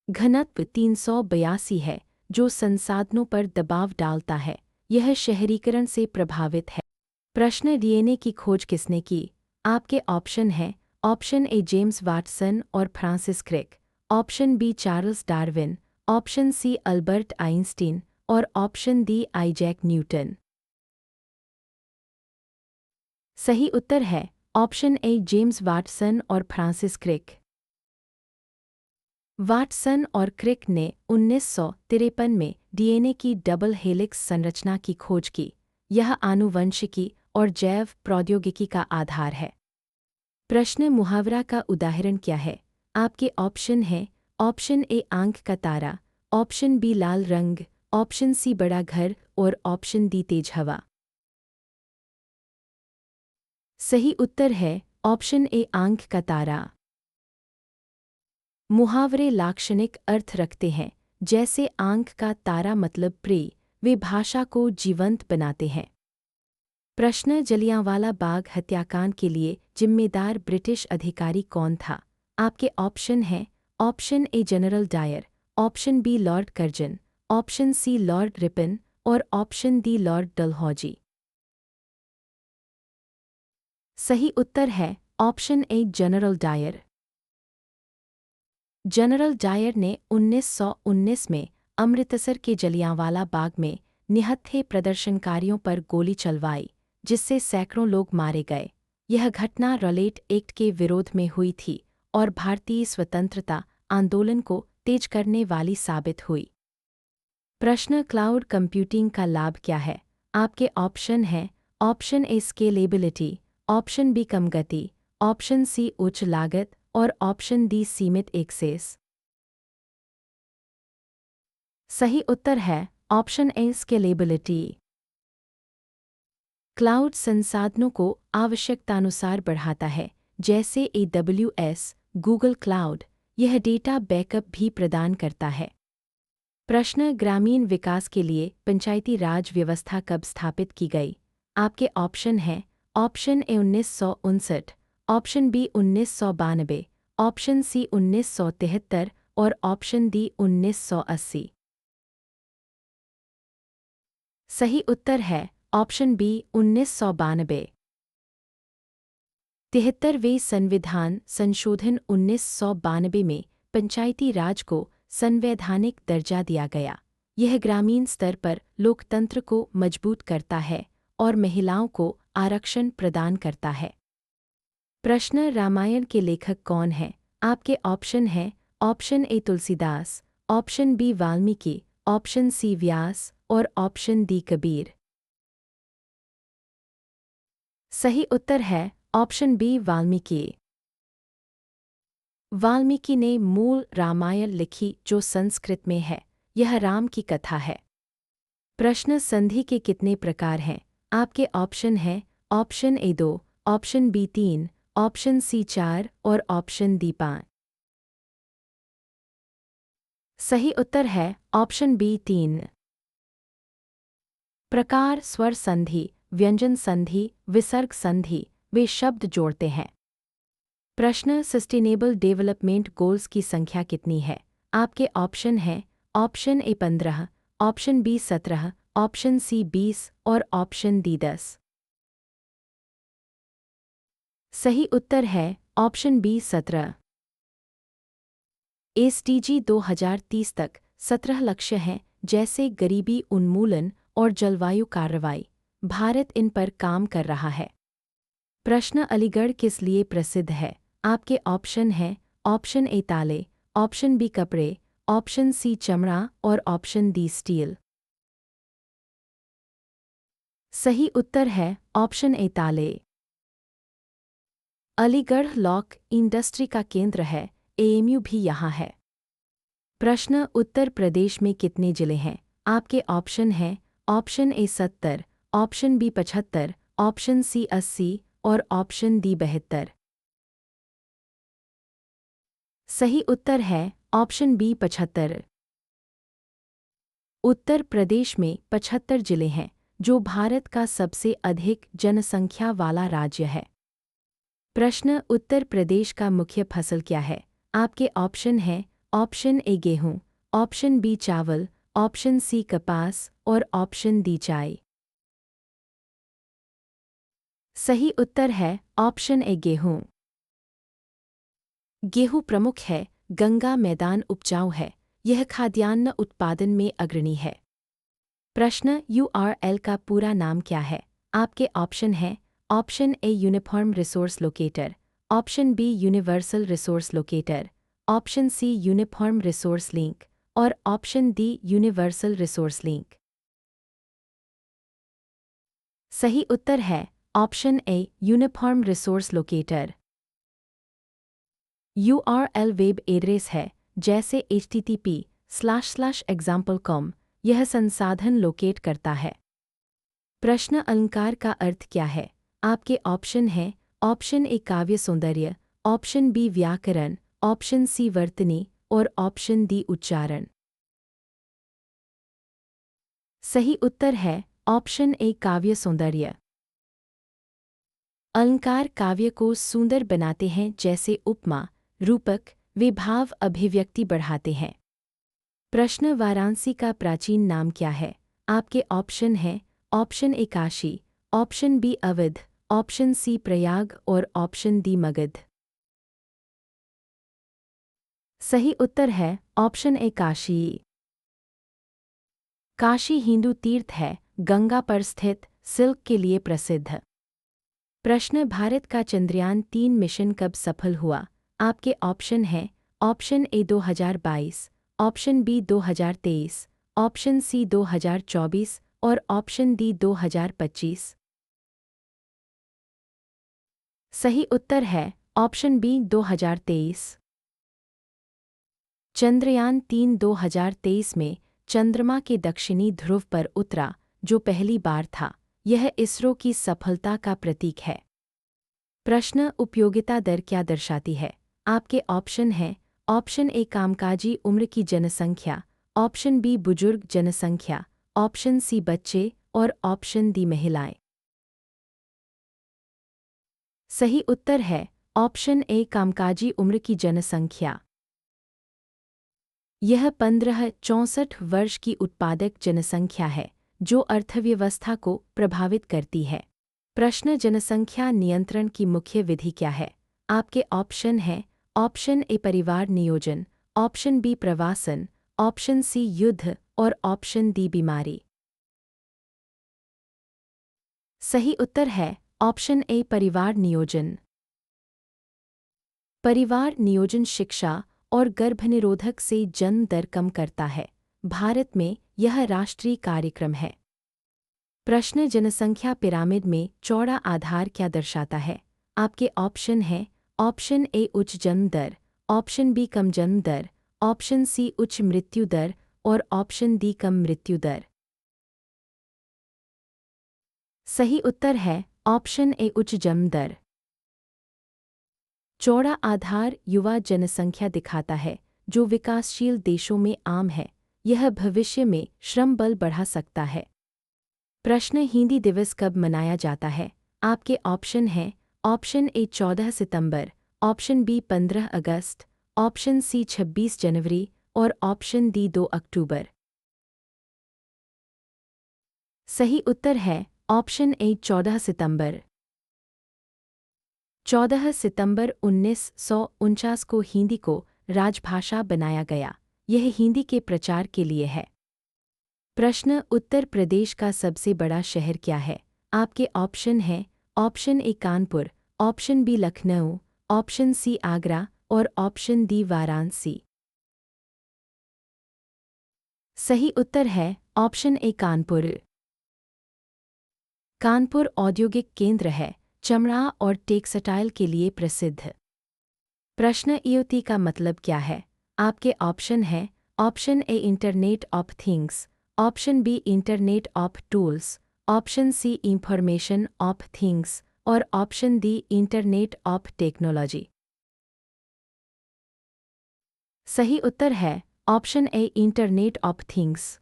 घनत्व 382 है जो संसाधनों पर दबाव डालता है। यह शहरीकरण से प्रभावित है। प्रश्न, डीएनए की खोज किसने की? आपके ऑप्शन हैं ऑप्शन ए जेम्स वाटसन और Francis Crick, option B Charles Darwin, option C Albert Einstein और ऑप्शन डी आइजैक न्यूटन। सही उत्तर है ऑप्शन ए जेम्स वाटसन और फ्रांसिस क्रिक। वाटसन और क्रिक ने 1953 में डीएनए की डबल हेलिक्स संरचना की खोज की। यह आनुवंशिकी और जैव प्रौद्योगिकी का आधार है। प्रश्न, मुहावरा का उदाहरण क्या है? आपके ऑप्शन हैं ऑप्शन ए आंख का तारा, ऑप्शन बी लाल रंग, ऑप्शन सी बड़ा घर और ऑप्शन डी तेज हवा। सही उत्तर है ऑप्शन ए आंख का तारा। मुहावरे लाक्षणिक अर्थ रखते हैं, जैसे आंख का तारा मतलब प्रिय। वे भाषा को जीवंत बनाते हैं। प्रश्न, जलियांवाला बाग हत्याकांड के लिए जिम्मेदार ब्रिटिश अधिकारी कौन था? आपके ऑप्शन हैं option A General Dyer, option B Lord Curzon, option C Lord Ripon और ऑप्शन डी लॉर्ड डलहौजी। सही उत्तर है option A General Dyer. General Dyer ने 1919 में अमृतसर के जलियांवाला बाग में निहत्थे प्रदर्शनकारियों पर गोली चलवाई, जिससे सैकड़ों लोग मारे गए। यह घटना रॉलेट एक्ट के विरोध में हुई थी और भारतीय स्वतंत्रता आंदोलन को तेज करने वाली साबित हुई। प्रश्न, क्लाउड कंप्यूटिंग का लाभ क्या है? आपके ऑप्शन हैं option A scalability, option B कम गति, ऑप्शन सी उच्च लागत और ऑप्शन डी सीमित एक्सेस। सही उत्तर है ऑप्शन ए स्केलेबिलिटी। क्लाउड संसाधनों को आवश्यकतानुसार बढ़ाता है, जैसे AWS, गूगल क्लाउड। यह डेटा बैकअप भी प्रदान करता है। प्रश्न, ग्रामीण विकास के लिए पंचायती राज व्यवस्था कब स्थापित की गई? आपके ऑप्शन हैं option A 1959, option B 1992, option C 1973 और ऑप्शन डी 1980। सही उत्तर है ऑप्शन बी 1992। 73वें संविधान संशोधन 1992 में पंचायती राज को संवैधानिक दर्जा दिया गया। यह ग्रामीण स्तर पर लोकतंत्र को मजबूत करता है और महिलाओं को आरक्षण प्रदान करता है। प्रश्न, रामायण के लेखक कौन हैं? आपके ऑप्शन हैं option A Tulsidas, option B Valmiki, option C Vyas और ऑप्शन डी कबीर। सही उत्तर है ऑप्शन बी वाल्मीकि। वाल्मीकि ने मूल रामायण लिखी जो संस्कृत में है। यह राम की कथा है। प्रश्न, संधि के कितने प्रकार हैं? आपके ऑप्शन हैं option A 2, option B 3, option C 4 और ऑप्शन डी 5। सही उत्तर है ऑप्शन बी 3। प्रकार, स्वर संधि, व्यंजन संधि, विसर्ग संधि। वे शब्द जोड़ते हैं। प्रश्न, सस्टेनेबल डेवलपमेंट गोल्स की संख्या कितनी है? आपके ऑप्शन हैं option A 15, option B 17, option C 20 और ऑप्शन डी 10। सही उत्तर है ऑप्शन बी 17। एसडीजी 2030 तक 17 लक्ष्य हैं, जैसे गरीबी उन्मूलन और जलवायु कार्रवाई। भारत इन पर काम कर रहा है। प्रश्न, अलीगढ़ किस लिए प्रसिद्ध है? आपके ऑप्शन हैं ऑप्शन ए ताले, ऑप्शन बी कपड़े, ऑप्शन सी चमड़ा और ऑप्शन डी स्टील। सही उत्तर है ऑप्शन ए ताले। अलीगढ़ लॉक इंडस्ट्री का केंद्र है, एएमयू भी यहाँ है। प्रश्न, उत्तर प्रदेश में कितने जिले हैं? आपके ऑप्शन हैं option A 70, option B 75, option C 80 और ऑप्शन डी 72। सही उत्तर है ऑप्शन बी 75। उत्तर प्रदेश में 75 जिले हैं, जो भारत का सबसे अधिक जनसंख्या वाला राज्य है। प्रश्न, उत्तर प्रदेश का मुख्य फसल क्या है? आपके ऑप्शन हैं ऑप्शन ए गेहूं, ऑप्शन बी चावल, ऑप्शन सी कपास और ऑप्शन डी चाय। सही उत्तर है ऑप्शन ए गेहूं। गेहूं प्रमुख है, गंगा मैदान उपजाऊ है, यह खाद्यान्न उत्पादन में अग्रणी है। प्रश्न, यूआरएल का पूरा नाम क्या है? आपके ऑप्शन हैं option A uniform resource locator, option B universal resource locator, option C uniform resource link और option D universal resource link. सही उत्तर है option A uniform resource locator. URL web address है, जैसे http://example.com, यह संसाधन लोकेट करता है। प्रश्न, अलंकार का अर्थ क्या है? आपके ऑप्शन हैं ऑप्शन ए काव्य सौंदर्य, ऑप्शन बी व्याकरण, ऑप्शन सी वर्तनी और ऑप्शन डी उच्चारण। सही उत्तर है ऑप्शन ए काव्य सौंदर्य। अलंकार काव्य को सुंदर बनाते हैं, जैसे उपमा, रूपक, वे भाव अभिव्यक्ति बढ़ाते हैं। प्रश्न, वाराणसी का प्राचीन नाम क्या है? आपके ऑप्शन हैं option A Kashi, option B Awadh, option C Prayag और ऑप्शन डी मगध। सही उत्तर है ऑप्शन ए काशी। काशी हिंदू तीर्थ है, गंगा पर स्थित, सिल्क के लिए प्रसिद्ध। प्रश्न, भारत का चंद्रयान 3 मिशन कब सफल हुआ? आपके ऑप्शन हैं option A 2022, option B 2023, option C 2024 और ऑप्शन डी 2025। सही उत्तर है ऑप्शन बी 2023। चंद्रयान 3 2023 में चंद्रमा के दक्षिणी ध्रुव पर उतरा, जो पहली बार था। यह इसरो की सफलता का प्रतीक है। प्रश्न, उपयोगिता दर क्या दर्शाती है? आपके ऑप्शन हैं ऑप्शन ए कामकाजी उम्र की जनसंख्या, ऑप्शन बी बुजुर्ग जनसंख्या, ऑप्शन सी बच्चे और ऑप्शन डी महिलाएं। सही उत्तर है ऑप्शन ए कामकाजी उम्र की जनसंख्या। यह 15-64 वर्ष की उत्पादक जनसंख्या है, जो अर्थव्यवस्था को प्रभावित करती है। प्रश्न, जनसंख्या नियंत्रण की मुख्य विधि क्या है? आपके ऑप्शन हैं ऑप्शन ए परिवार नियोजन, ऑप्शन बी प्रवासन, ऑप्शन सी युद्ध और ऑप्शन डी बीमारी। सही उत्तर है ऑप्शन ए परिवार नियोजन। परिवार नियोजन शिक्षा और गर्भनिरोधक से जन्म दर कम करता है। भारत में यह राष्ट्रीय कार्यक्रम है। प्रश्न, जनसंख्या पिरामिड में चौड़ा आधार क्या दर्शाता है? आपके ऑप्शन हैं ऑप्शन ए उच्च जन्म दर, ऑप्शन बी कम जन्म दर, ऑप्शन सी उच्च मृत्यु दर और ऑप्शन डी कम मृत्यु दर। सही उत्तर है ऑप्शन ए उच्च जन्म दर। चौड़ा आधार युवा जनसंख्या दिखाता है, जो विकासशील देशों में आम है। यह भविष्य में श्रम बल बढ़ा सकता है। प्रश्न, हिंदी दिवस कब मनाया जाता है? आपके ऑप्शन हैं ऑप्शन ए 14 सितंबर, ऑप्शन बी 15 अगस्त, ऑप्शन सी 26 जनवरी और ऑप्शन डी 2 अक्टूबर। सही उत्तर है ऑप्शन ए 14 सितंबर। 14 सितंबर 1949 को हिंदी को राजभाषा बनाया गया। यह हिंदी के प्रचार के लिए है। प्रश्न, उत्तर प्रदेश का सबसे बड़ा शहर क्या है? आपके ऑप्शन हैं option A Kanpur, option B Lucknow, option C Agra और ऑप्शन डी वाराणसी। सही उत्तर है ऑप्शन ए कानपुर। कानपुर औद्योगिक केंद्र है, चमड़ा और टेक्सटाइल के लिए प्रसिद्ध। प्रश्न IoT का मतलब क्या है? आपके ऑप्शन हैं option A internet of things, option B internet of tools, option C information of things और option D internet of technology. सही उत्तर है option A internet of things.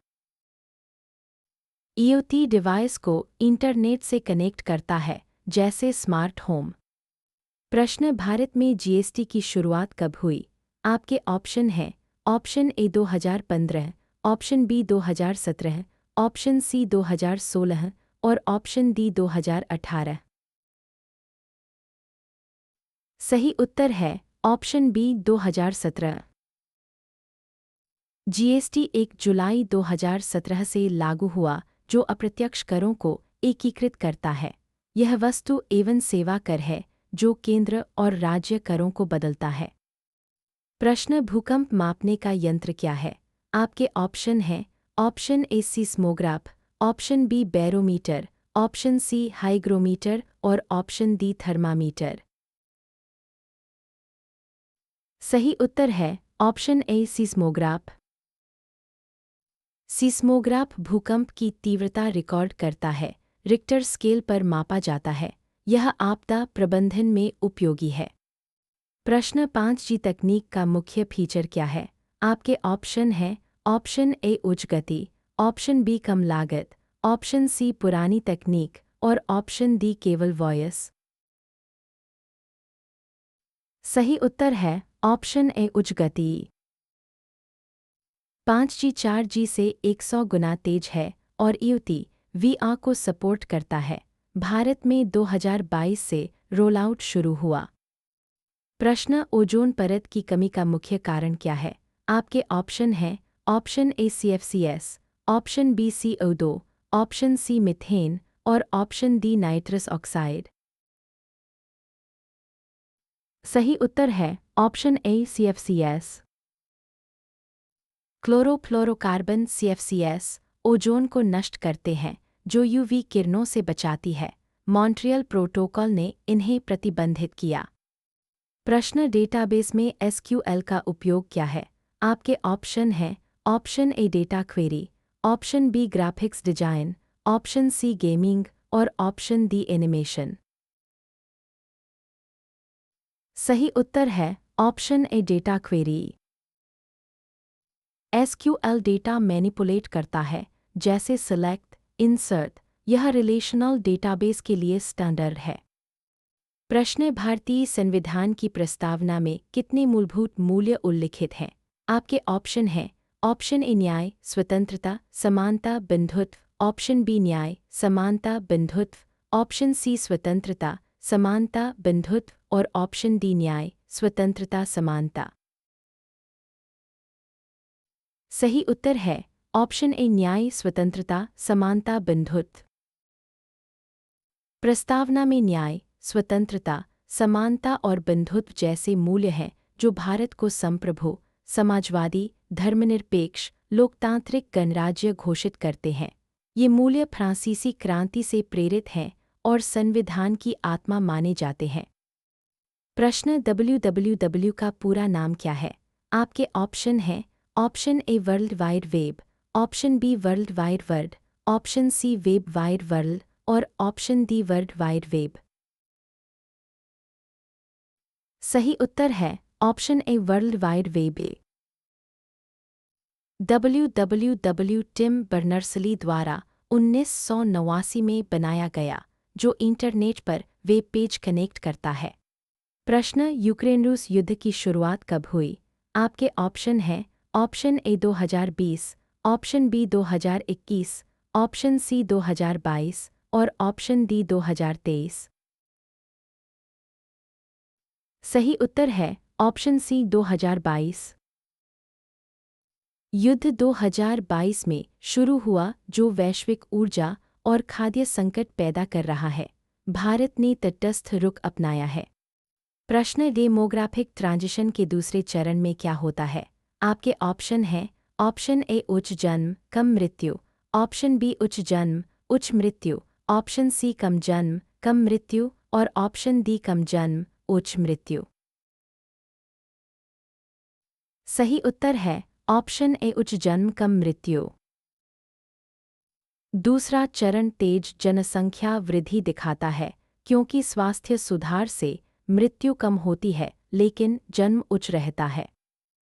IoT device को इंटरनेट से कनेक्ट करता है, जैसे स्मार्ट होम। प्रश्न भारत में GST की शुरुआत कब हुई? आपके ऑप्शन हैं option A 2015, option B 2017, option C 2016 और ऑप्शन डी 2018। सही उत्तर है ऑप्शन बी 2017। GST 1 जुलाई 2017 से लागू हुआ, जो अप्रत्यक्ष करों को एकीकृत करता है। यह वस्तु एवं सेवा कर है जो केंद्र और राज्य करों को बदलता है। प्रश्न भूकंप मापने का यंत्र क्या है? आपके ऑप्शन हैं option A seismograph, option B barometer, option C hygrometer और ऑप्शन डी थर्मामीटर। सही उत्तर है ऑप्शन ए सीस्मोग्राफ। सीस्मोग्राफ भूकंप की तीव्रता रिकॉर्ड करता है, रिक्टर स्केल पर मापा जाता है। यह आपदा प्रबंधन में उपयोगी है। प्रश्न 5G तकनीक का मुख्य फीचर क्या है? आपके ऑप्शन हैं ऑप्शन ए उच्च गति, ऑप्शन बी कम लागत, ऑप्शन सी पुरानी तकनीक और ऑप्शन डी केवल वॉयस। सही उत्तर है ऑप्शन ए उच्च गति। 5G 4G से 100 गुना तेज है और IoT VR को सपोर्ट करता है। भारत में 2022 से रोल आउट शुरू हुआ। प्रश्न ओजोन परत की कमी का मुख्य कारण क्या है? आपके ऑप्शन हैं option A CFCs, option B CO2, option C methane और ऑप्शन डी नाइट्रस ऑक्साइड। सही उत्तर है option A CFCs। Chlorofluorocarbon CFCs ozone को नष्ट करते हैं, जो UV किरणों से बचाती है। मॉन्ट्रियल प्रोटोकॉल ने इन्हें प्रतिबंधित किया। प्रश्न डेटाबेस में SQL का उपयोग क्या है? आपके ऑप्शन हैं option A data query, option B graphics design, option C gaming और ऑप्शन डी एनिमेशन। सही उत्तर है option A data query. SQL data manipulate करता है, जैसे सेलेक्ट, इंसर्ट। यह रिलेशनल डेटाबेस के लिए स्टैंडर्ड है। प्रश्न भारतीय संविधान की प्रस्तावना में कितने मूलभूत मूल्य उल्लिखित हैं? आपके ऑप्शन हैं ऑप्शन ए न्याय, स्वतंत्रता, समानता, बंधुत्व, ऑप्शन बी न्याय, समानता, बंधुत्व, ऑप्शन सी स्वतंत्रता, समानता, बंधुत्व और ऑप्शन डी न्याय, स्वतंत्रता, समानता। सही उत्तर है ऑप्शन ए न्याय, स्वतंत्रता, समानता, बंधुत्व। प्रस्तावना में न्याय, स्वतंत्रता, समानता और बंधुत्व जैसे मूल्य हैं जो भारत को संप्रभु, समाजवादी, धर्मनिरपेक्ष, लोकतांत्रिक गणराज्य घोषित करते हैं। ये मूल्य फ्रांसीसी क्रांति से प्रेरित हैं और संविधान की आत्मा माने जाते हैं। प्रश्न WWW का पूरा नाम क्या है? आपके ऑप्शन हैं option A World Wide Web, option B world wide world, option C web wide world और option D World Wide Web. सही उत्तर है option A World Wide Web. WWW Tim Berners Lee द्वारा 1989 में बनाया गया, जो इंटरनेट पर वेब पेज कनेक्ट करता है। प्रश्न यूक्रेन रूस युद्ध की शुरुआत कब हुई? आपके ऑप्शन हैं option A 2020, option B 2021, option C 2022 और ऑप्शन डी 2023। सही उत्तर है ऑप्शन सी 2022। युद्ध 2022 में शुरू हुआ, जो वैश्विक ऊर्जा और खाद्य संकट पैदा कर रहा है। भारत ने तटस्थ रुख अपनाया है। प्रश्न डेमोग्राफिक ट्रांजिशन के दूसरे चरण में क्या होता है? आपके ऑप्शन हैं ऑप्शन ए उच्च जन्म, कम मृत्यु, ऑप्शन बी उच्च जन्म, उच्च मृत्यु, ऑप्शन सी कम जन्म, कम मृत्यु और ऑप्शन डी कम जन्म उच्च मृत्यु। सही उत्तर है ऑप्शन ए उच्च जन्म कम मृत्यु। दूसरा चरण तेज जनसंख्या वृद्धि दिखाता है क्योंकि स्वास्थ्य सुधार से मृत्यु कम होती है लेकिन जन्म उच्च रहता है।